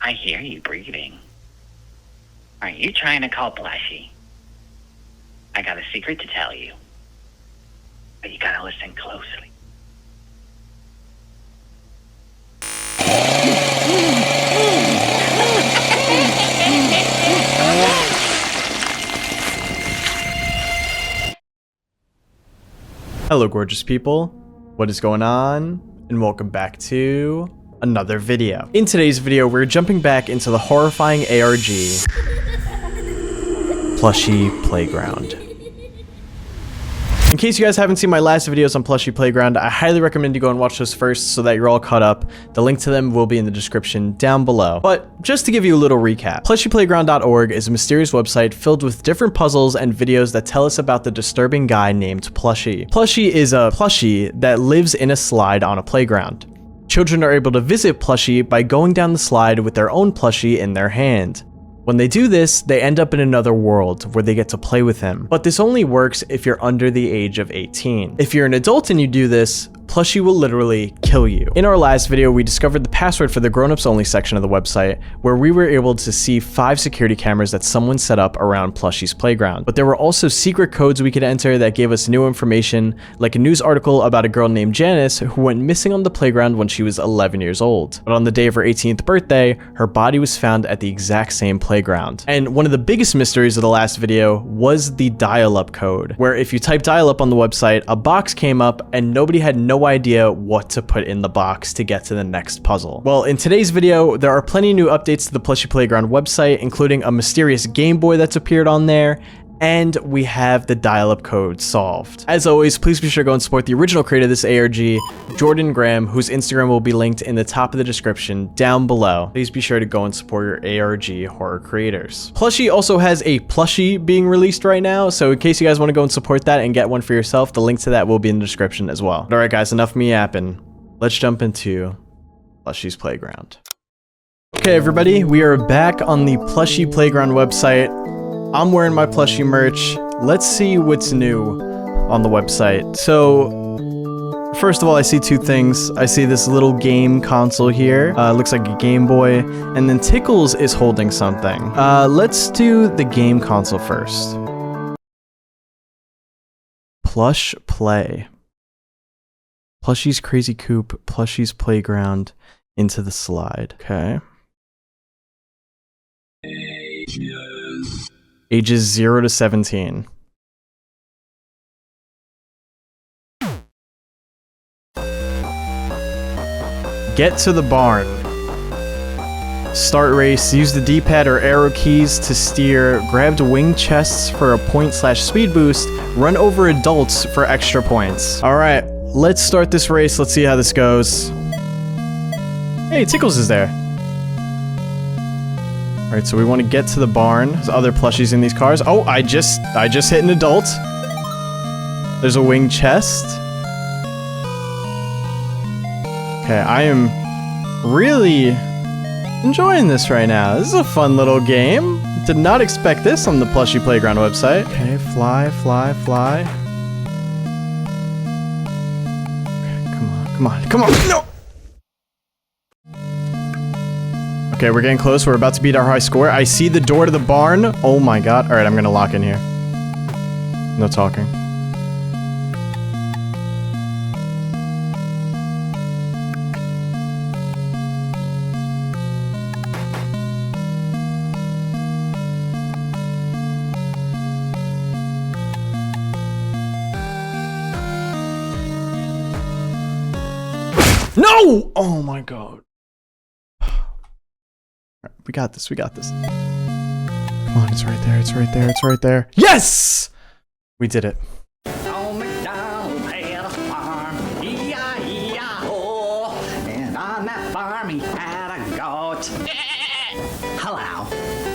I hear you breathing. Are you trying to call Plushy? I got a secret to tell you. But you gotta listen closely. Hello gorgeous people, what is going on? And welcome back to another video. In today's video, we're jumping back into the horrifying ARG Plushy Playground. In case you guys haven't seen my last videos on Plushy Playground, I highly recommend you go and watch those first so that you're all caught up. The link to them will be in the description down below. But just to give you a little recap, plushyplayground.org is a mysterious website filled with different puzzles and videos that tell us about the disturbing guy named Plushy. Plushy is a plushie that lives in a slide on a playground. Children are able to visit Plushy by going down the slide with their own plushie in their hand. When they do this, they end up in another world where they get to play with him. But this only works if you're under the age of 18. If you're an adult and you do this, Plushy will literally kill you. In our last video, we discovered the password for the grown-ups only section of the website, where we were able to see 5 security cameras that someone set up around Plushy's playground. But there were also secret codes we could enter that gave us new information, like a news article about a girl named Janice who went missing on the playground when she was 11 years old. But on the day of her 18th birthday, her body was found at the exact same playground. And one of the biggest mysteries of the last video was the dial-up code, where if you type dial-up on the website, a box came up and nobody had no idea what to put in the box to get to the next puzzle. Well, in today's video, there are plenty of new updates to the Plushy Playground website, including a mysterious Game Boy that's appeared on there, and we have the dial-up code solved. As always, please be sure to go and support the original creator of this ARG, Jordan Graham, whose Instagram will be linked in the top of the description down below. Please be sure to go and support your ARG horror creators. Plushy also has a plushie being released right now, so in case you guys want to go and support that and get one for yourself, the link to that will be in the description as well. Alright guys, enough me yapping. Let's jump into Plushy's Playground. Okay everybody, we are back on the Plushy Playground website. I'm wearing my Plushy merch. Let's see what's new on the website. So, first of all, I see 2 things. I see this little game console here. Looks like a Game Boy. And then Tickles is holding something. Let's do the game console first. Plush Play. Plushy's Crazy Coop, Plushy's Playground, into the slide. Okay. Ages 0 to 17. Get to the barn. Start race. Use the D-pad or arrow keys to steer. Grab wing chests for a point/speed boost. Run over adults for extra points. Alright, let's start this race. Let's see how this goes. Hey, Tickles is there. Alright, so we want to get to the barn. There's other plushies in these cars. Oh, I just hit an adult. There's a wing chest. Okay, I am really enjoying this right now. This is a fun little game. Did not expect this on the Plushy Playground website. Okay, fly, fly, fly. Okay, come on, come on, come on. No! Okay, we're getting close. We're about to beat our high score. I see the door to the barn. Oh my god. Alright, I'm gonna lock in here. No talking. No! Oh my god. We got this, we got this. Come on, it's right there, it's right there, it's right there. Yes! We did it. Old MacDonald had a farm, E-I-E-I-O, and on that farm he had a goat. Hello,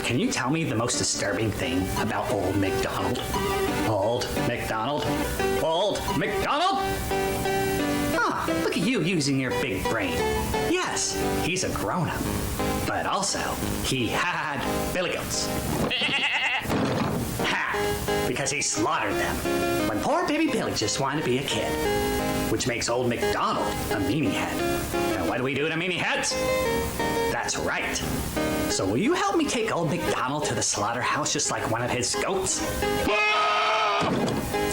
can you tell me the most disturbing thing about Old MacDonald? Old MacDonald? Old MacDonald? Ah, look at you using your big brain. Yes, he's a grown-up, but also he had billy goats. Ha! Because he slaughtered them when poor baby Billy just wanted to be a kid, which makes Old MacDonald a meanie head. And what do we do to meanie heads? That's right. So will you help me take old McDonald to the slaughterhouse just like one of his goats?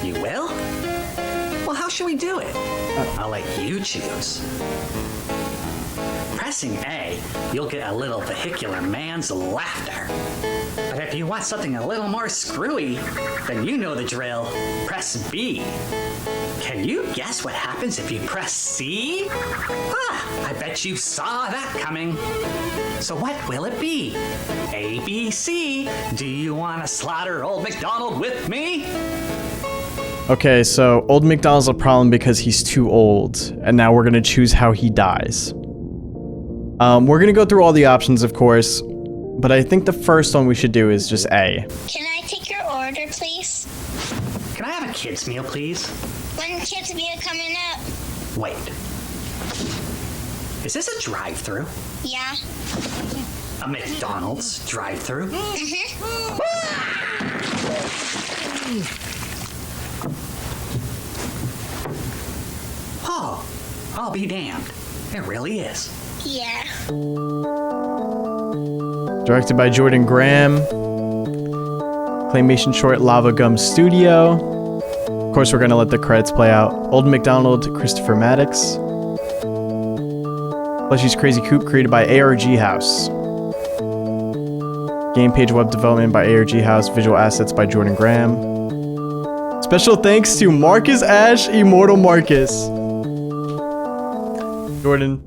You will? Well, how should we do it? I'll let you choose. Pressing A, you'll get a little vehicular man's laughter. But if you want something a little more screwy, then you know the drill. Press B. Can you guess what happens if you press C? I bet you saw that coming. So what will it be? A, B, C. Do you want to slaughter old McDonald with me? Okay, so old McDonald's a problem because he's too old, and now we're gonna choose how he dies. We're gonna go through all the options, of course, but I think the first one we should do is just A. Can I take your order, please? Can I have a kid's meal, please? When kids meal coming up? Wait. Is this a drive-thru? Yeah. A McDonald's drive-thru? Oh, I'll be damned. It really is. Yeah. Directed by Jordan Graham. Claymation short Lava Gum Studio. Of course, we're gonna let the credits play out. Old McDonald, Christopher Maddox. Plushy's Crazy Coop, created by ARG House. Game page web development by ARG House. Visual assets by Jordan Graham. Special thanks to Marcus Ash, EmortalMarcus. Jordan,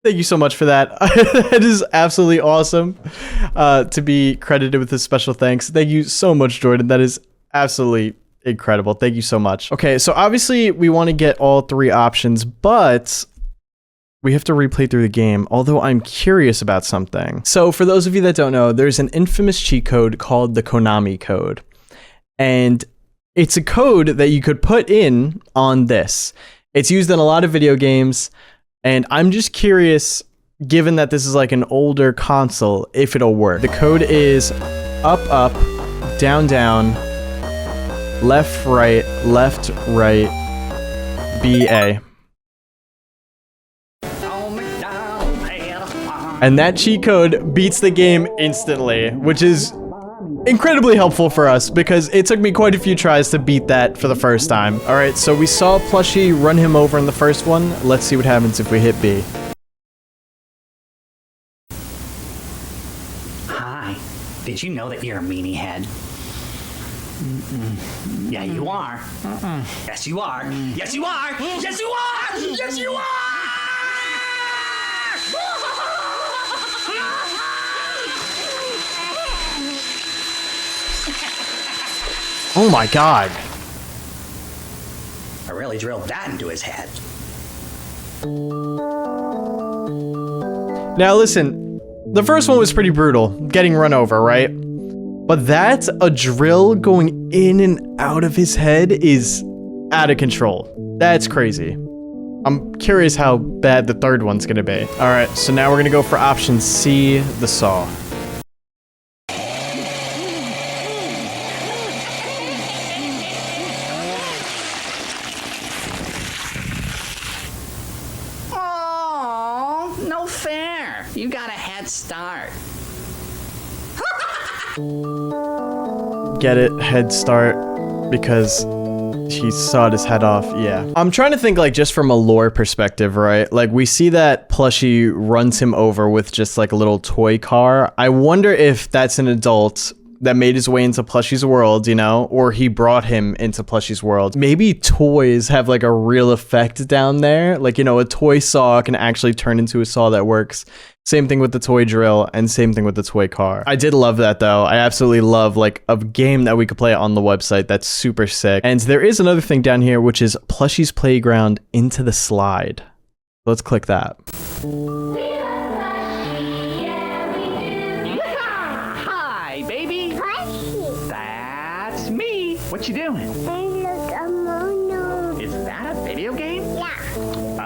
thank you so much for that. It is absolutely awesome to be credited with this special thanks. Thank you so much, Jordan. That is absolutely incredible. Thank you so much. Okay, so obviously we want to get all three options, but we have to replay through the game, although I'm curious about something. So for those of you that don't know, there's an infamous cheat code called the Konami code. And it's a code that you could put in on this. It's used in a lot of video games, and I'm just curious, given that this is like an older console, if it'll work. The code is up, up, down, down, left, right, BA. And that cheat code beats the game instantly, which is incredibly helpful for us because it took me quite a few tries to beat that for the first time. All right, so we saw Plushy run him over in the first one. Let's see what happens if we hit B. Hi. Did you know that you're a meanie head? Yeah, you are. Yes, you are. Yes, you are. Yes, you are. Yes, you are. Oh my god. I really drilled that into his head. Now listen, the first one was pretty brutal, getting run over, right? But that, a drill going in and out of his head is out of control. That's crazy. I'm curious how bad the third one's gonna be. All right, so now we're gonna go for option C, the saw. Oh, no fair. You got a head start. Get it, head start, because he sawed his head off. Yeah. I'm trying to think, like, just from a lore perspective, right? Like, we see that Plushy runs him over with just like a little toy car. I wonder if that's an adult that made his way into Plushy's world, you know, or he brought him into Plushy's world. Maybe toys have like a real effect down there. Like, you know, a toy saw can actually turn into a saw that works. Same thing with the toy drill, and same thing with the toy car. I did love that though. I absolutely love like a game that we could play on the website. That's super sick. And there is another thing down here, which is Plushy's Playground into the slide. Let's click that. Hi, baby. Plushy. That's me. What you doing? I look a mono. Is that a video game? Yeah.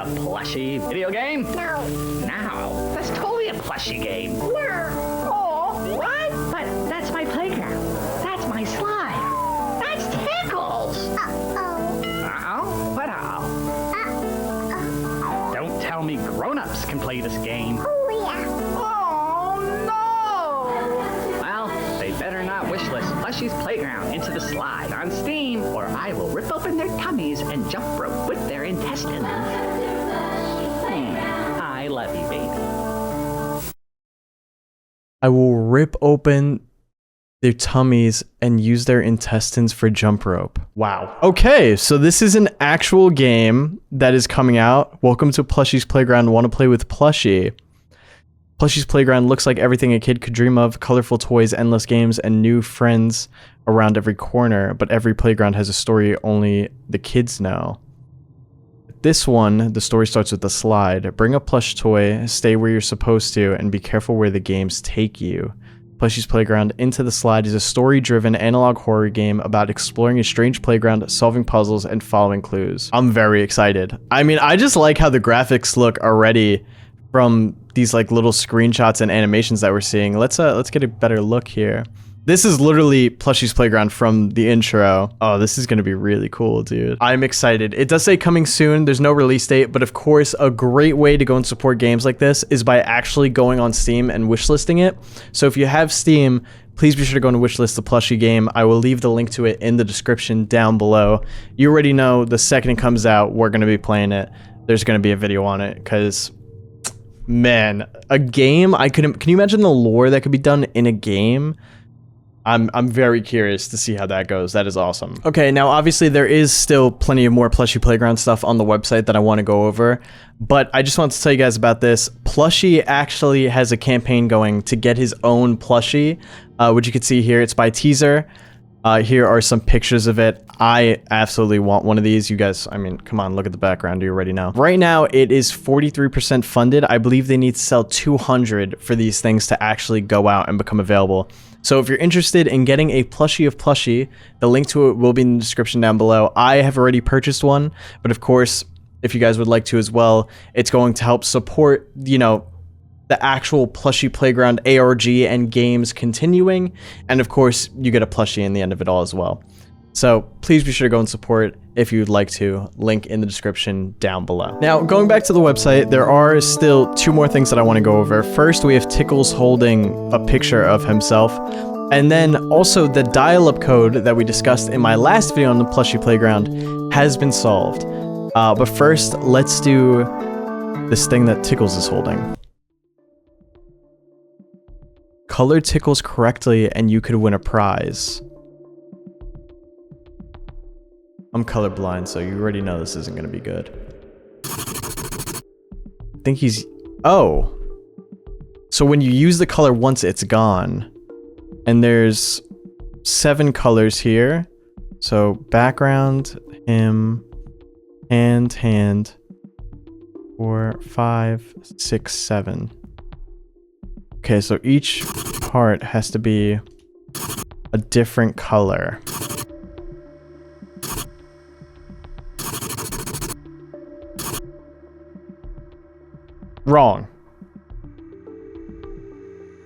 A Plushy video game? No. Now, that's totally a Plushy game. No. Oh, what? But that's my playground. That's my slide. That's Tickles. Uh-oh. Uh-oh? What oh? Uh-oh. Don't tell me grown-up grown-ups can play this game. Oh, yeah. Oh, no! Well, they better not wishlist Plushy's Playground into the slide on Steam, or I will rip open their tummies and jump rope with their intestines. I love you, baby. I will rip open their tummies and use their intestines for jump rope. Wow. Okay, so this is an actual game that is coming out. Welcome to Plushy's Playground. Want to play with Plushy? Plushy's Playground looks like everything a kid could dream of. Colorful toys, endless games, and new friends around every corner. But every playground has a story only the kids know. This one, the story starts with a slide. Bring a plush toy, stay where you're supposed to, and be careful where the games take you. Plushy's Playground Into the Slide is a story-driven analog horror game about exploring a strange playground, solving puzzles, and following clues. I'm very excited. I mean, I just like how the graphics look already from these like little screenshots and animations that we're seeing. Let's get a better look here. This is literally Plushy's Playground from the intro. Oh, this is gonna be really cool, dude. I'm excited. It does say coming soon. There's no release date, but of course, a great way to go and support games like this is by actually going on Steam and wishlisting it. So if you have Steam, please be sure to go and wishlist the Plushy game. I will leave the link to it in the description down below. You already know the second it comes out, we're gonna be playing it. There's gonna be a video on it, because man, a game, can you imagine the lore that could be done in a game? I'm very curious to see how that goes. That is awesome. Okay, now obviously there is still plenty of more Plushy Playground stuff on the website that I want to go over, but I just want to tell you guys about this. Plushy actually has a campaign going to get his own plushie, which you can see here. It's by Teaser. Here are some pictures of it. I absolutely want one of these. You guys, I mean, come on, look at the background. You already know. Right now, it is 43% funded. I believe they need to sell 200 for these things to actually go out and become available. So if you're interested in getting a plushie of Plushy, the link to it will be in the description down below. I have already purchased one, but of course, if you guys would like to as well, it's going to help support, you know, the actual Plushy Playground ARG and games continuing, and of course you get a plushie in the end of it all as well. So please be sure to go and support if you'd like to. Link in the description down below. Now, going back to the website, there are still two more things that I want to go over. First, we have Tickles holding a picture of himself, and then also the dial-up code that we discussed in my last video on the Plushy Playground has been solved. But first, let's do this thing that Tickles is holding. Color Tickles correctly and you could win a prize. I'm colorblind, so you already know this isn't going to be good. I think he's... Oh! So when you use the color once, it's gone. And there's 7 colors here. So background, him, hand, 4, 5, 6, 7. Okay, so each part has to be a different color. Wrong.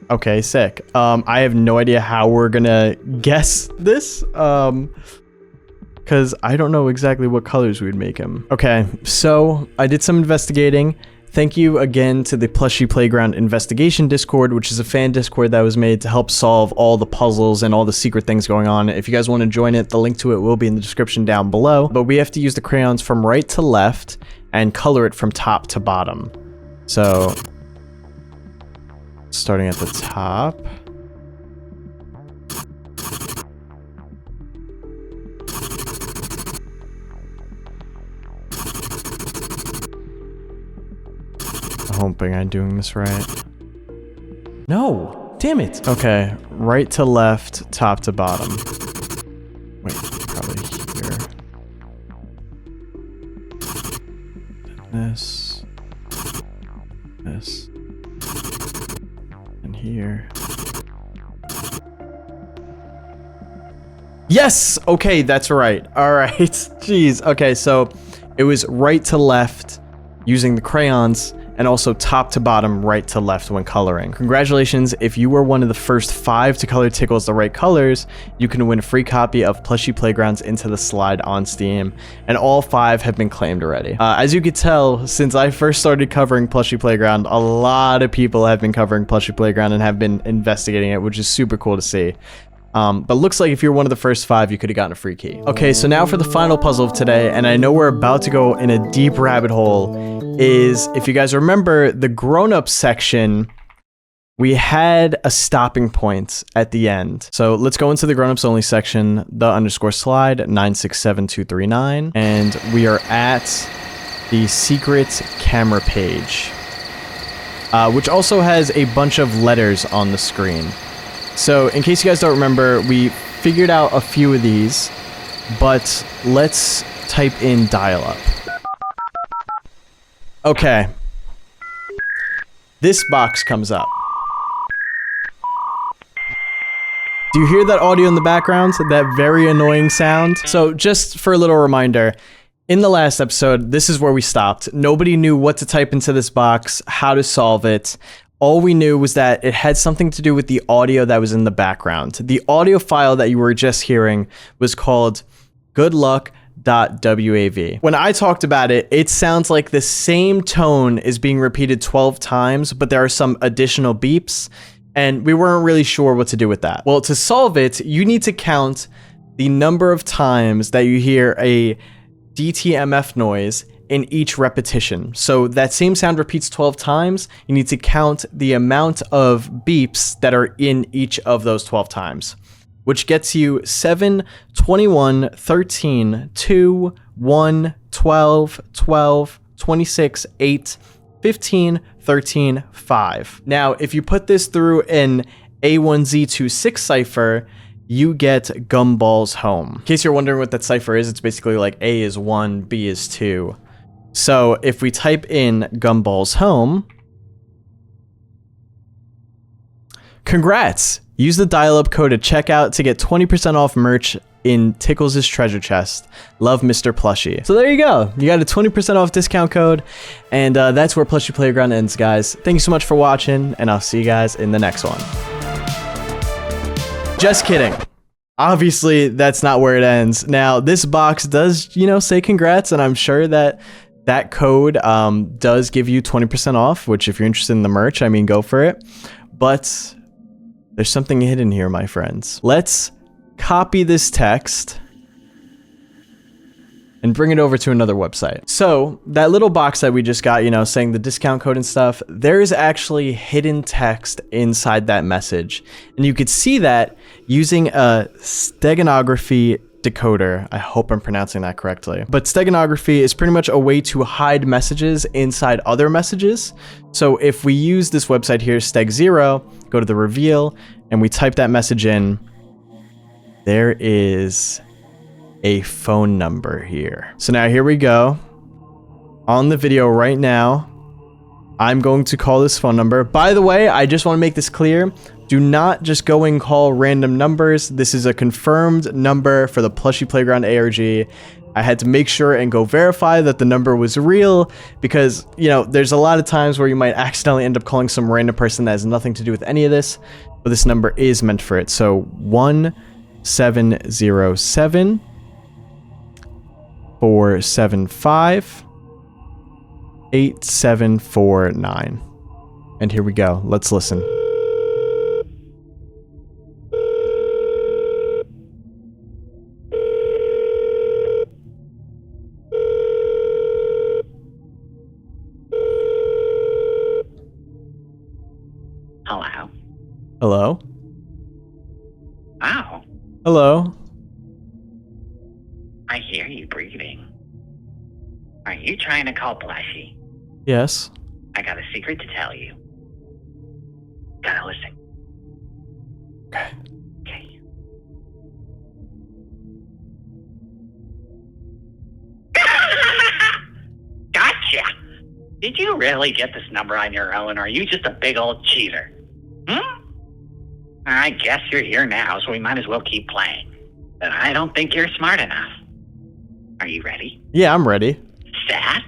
Okay, sick. I have no idea how we're gonna guess this, because I don't know exactly what colors we'd make him. Okay, so I did some investigating. Thank you again to the Plushy Playground Investigation Discord, which is a fan Discord that was made to help solve all the puzzles and all the secret things going on. If you guys want to join it, the link to it will be in the description down below. But we have to use the crayons from right to left and color it from top to bottom. So, starting at the top. I'm hoping I'm doing this right. No! Damn it! Okay, right to left, top to bottom. Wait, probably here. This. This. And here. Yes! Okay, that's right. Alright. Jeez. Okay, so it was right to left using the crayons, and also top to bottom, right to left when coloring. Congratulations, if you were one of the first 5 to color Tickles the right colors, you can win a free copy of Plushy Playgrounds Into the Slide on Steam, and all 5 have been claimed already. As you could tell, since I first started covering Plushy Playground, a lot of people have been covering Plushy Playground and have been investigating it, which is super cool to see. But looks like if you're one of the first 5, you could have gotten a free key. Okay, so now for the final puzzle of today, and I know we're about to go in a deep rabbit hole, is, if you guys remember, the grown-up section, we had a stopping point at the end. So let's go into the grown-ups only section, the underscore slide 967239, and we are at the secret camera page, which also has a bunch of letters on the screen. So in case you guys don't remember, we figured out a few of these, but let's type in dial-up. Okay. This box comes up. Do you hear that audio in the background? That very annoying sound? So just for a little reminder, in the last episode, this is where we stopped. Nobody knew what to type into this box, how to solve it. All we knew was that it had something to do with the audio that was in the background. The audio file that you were just hearing was called goodluck.wav. When I talked about it, it sounds like the same tone is being repeated 12 times, but there are some additional beeps, and we weren't really sure what to do with that. Well, to solve it, you need to count the number of times that you hear a DTMF noise in each repetition. So that same sound repeats 12 times. You need to count the amount of beeps that are in each of those 12 times, which gets you 7, 21, 13, 2, 1, 12, 12, 26, 8, 15, 13, 5. Now, if you put this through an A1Z26 cipher, you get Gumball's Home. In case you're wondering what that cipher is, it's basically like A is 1, B is 2. So if we type in Gumball's Home, congrats! Use the dial-up code at checkout to get 20% off merch in Tickles' treasure chest. Love, Mr. Plushy. So there you go. You got a 20% off discount code, and that's where Plushy Playground ends, guys. Thank you so much for watching, and I'll see you guys in the next one. Just kidding. Obviously, that's not where it ends. Now, this box does, say congrats, and I'm sure that that code does give you 20% off, which if you're interested in the merch, I mean, go for it. But there's something hidden here, my friends. Let's copy this text and bring it over to another website. So that little box that we just got, saying the discount code and stuff, there is actually hidden text inside that message. And you could see that using a steganography decoder. I hope I'm pronouncing that correctly. But steganography is pretty much a way to hide messages inside other messages. So if we use this website here, Steg0, go to the reveal, and we type that message in, there is a phone number here. So now here we go. On the video right now, I'm going to call this phone number. By the way, I just want to make this clear. Do not just go and call random numbers. This is a confirmed number for the Plushy Playground ARG. I had to make sure and go verify that the number was real because, there's a lot of times where you might accidentally end up calling some random person that has nothing to do with any of this, but this number is meant for it. So 1707 475 8749. And here we go. Let's listen. Hello? Hello? Oh, Hello? I hear you breathing. Are you trying to call Plushy? Yes? I got a secret to tell you. Gotta listen. Okay. Okay. Gotcha! Did you really get this number on your own, or are you just a big old cheater? I guess you're here now, so we might as well keep playing. But I don't think you're smart enough. Are you ready? Yeah, I'm ready. Set?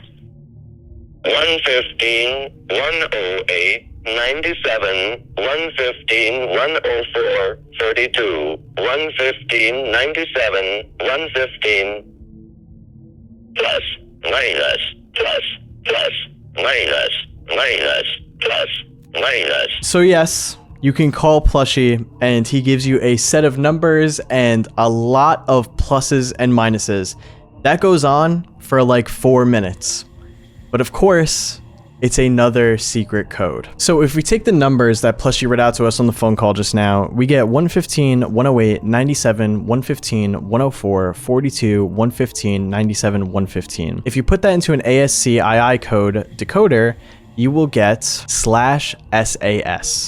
115, 108, 97, 115, 104, 32, 115, 97, 115, plus, minus, plus, plus, minus, minus, plus, minus. So yes, you can call Plushy and he gives you a set of numbers and a lot of pluses and minuses. That goes on for like 4 minutes. But of course, it's another secret code. So if we take the numbers that Plushy read out to us on the phone call just now, we get 115, 108, 97, 115, 104, 42, 115, 97, 115. If you put that into an ASCII code decoder, you will get /SAS.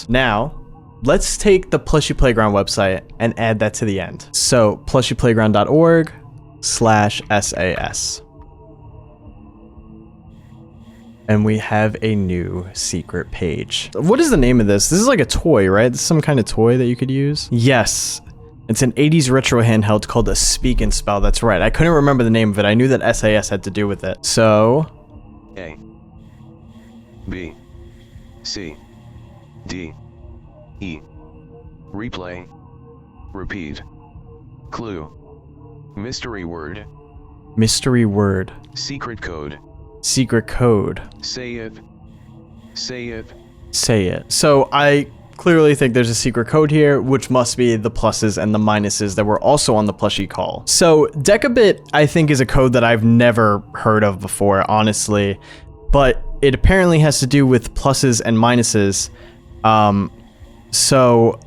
Now, let's take the Plushy Playground website and add that to the end. So plushyplayground.org/SAS. And we have a new secret page. What is the name of this? This is like a toy, right? This is some kind of toy that you could use. Yes, it's an 80s retro handheld called a Speak and Spell. That's right. I couldn't remember the name of it. I knew that SAS had to do with it. So A, B, C, D, E, replay, repeat, clue, mystery word, secret code, Say it. So I clearly think there's a secret code here, which must be the pluses and the minuses that were also on the Plushy call. So Decabit, I think, is a code that I've never heard of before, honestly, but it apparently has to do with pluses and minuses. So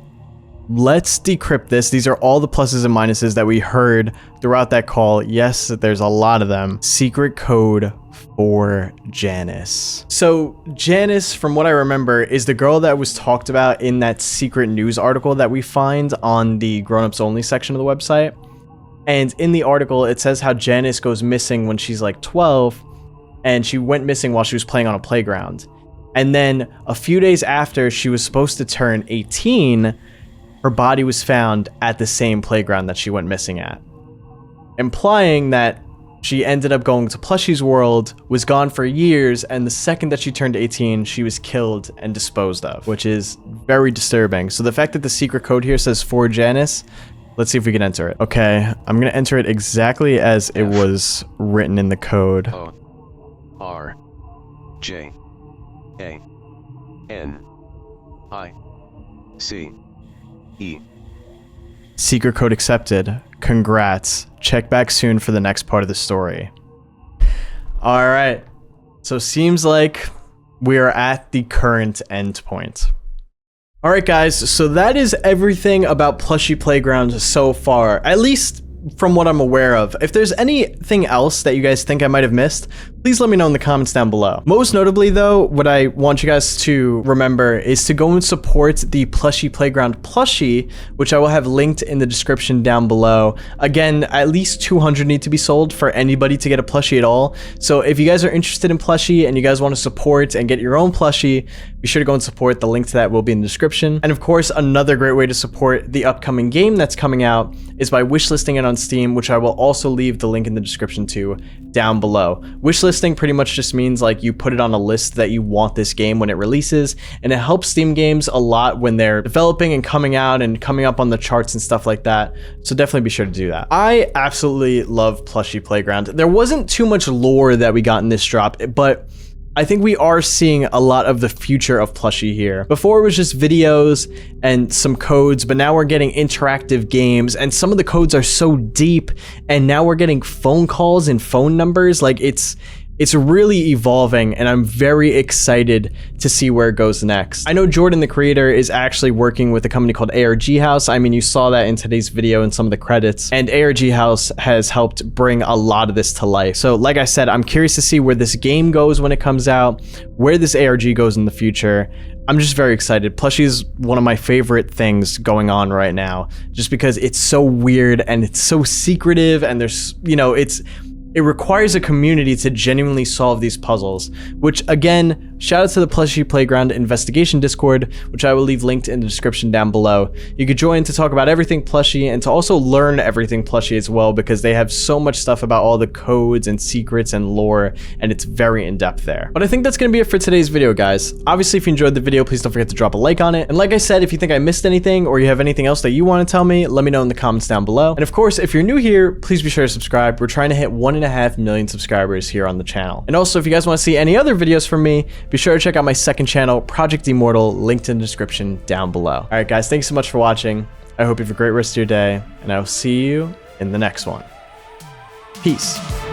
let's decrypt this. These are all the pluses and minuses that we heard throughout that call. Yes, there's a lot of them. Secret code for Janice. So Janice, from what I remember, is the girl that was talked about in that secret news article that we find on the grown-ups only section of the website. And in the article, it says how Janice goes missing when she's like 12, and she went missing while she was playing on a playground. And then a few days after she was supposed to turn 18, her body was found at the same playground that she went missing at, implying that she ended up going to Plushy's world, was gone for years, and the second that she turned 18, she was killed and disposed of, which is very disturbing. So the fact that the secret code here says for Janice, let's see if we can enter it. Okay, I'm gonna enter it exactly as it was written in the code. O, R, J, A, N, I, C, E. Secret code accepted. Congrats. Check back soon for the next part of the story. All right. So seems like we are at the current endpoint. All right, guys. So that is everything about Plushy Playground so far, at least from what I'm aware of. If there's anything else that you guys think I might have missed, please let me know in the comments down below. Most notably though, what I want you guys to remember is to go and support the Plushy Playground plushie, which I will have linked in the description down below. Again, at least 200 need to be sold for anybody to get a plushie at all. So if you guys are interested in plushie and you guys want to support and get your own plushie, be sure to go and support. The link to that will be in the description. And of course, another great way to support the upcoming game that's coming out is by wishlisting it on Steam, which I will also leave the link in the description to down below. Wishlisting pretty much just means like you put it on a list that you want this game when it releases, and it helps Steam games a lot when they're developing and coming out and coming up on the charts and stuff like that. So definitely be sure to do that. I absolutely love Plushy Playground. There wasn't too much lore that we got in this drop, but I think we are seeing a lot of the future of Plushy here. Before it was just videos and some codes, but now we're getting interactive games, and some of the codes are so deep, and now we're getting phone calls and phone numbers. Like it's really evolving, and I'm very excited to see where it goes next. I know Jordan, the creator, is actually working with a company called ARG House. I mean, you saw that in today's video in some of the credits, and ARG House has helped bring a lot of this to life. So like I said, I'm curious to see where this game goes when it comes out, where this ARG goes in the future. I'm just very excited. Plushy is one of my favorite things going on right now, just because it's so weird and it's so secretive, and there's, you know, it's It requires a community to genuinely solve these puzzles, which again, shout out to the Plushy Playground Investigation Discord, which I will leave linked in the description down below. You could join to talk about everything Plushy and to also learn everything Plushy as well, because they have so much stuff about all the codes and secrets and lore, and it's very in-depth there. But I think that's going to be it for today's video, guys. Obviously, if you enjoyed the video, please don't forget to drop a like on it. And like I said, if you think I missed anything or you have anything else that you want to tell me, let me know in the comments down below. And of course, if you're new here, please be sure to subscribe. We're trying to hit 1.5 million subscribers here on the channel. And also, if you guys want to see any other videos from me, be sure to check out my second channel, Project Immortal, linked in the description down below. All right, guys, thanks so much for watching. I hope you have a great rest of your day, and I will see you in the next one. Peace.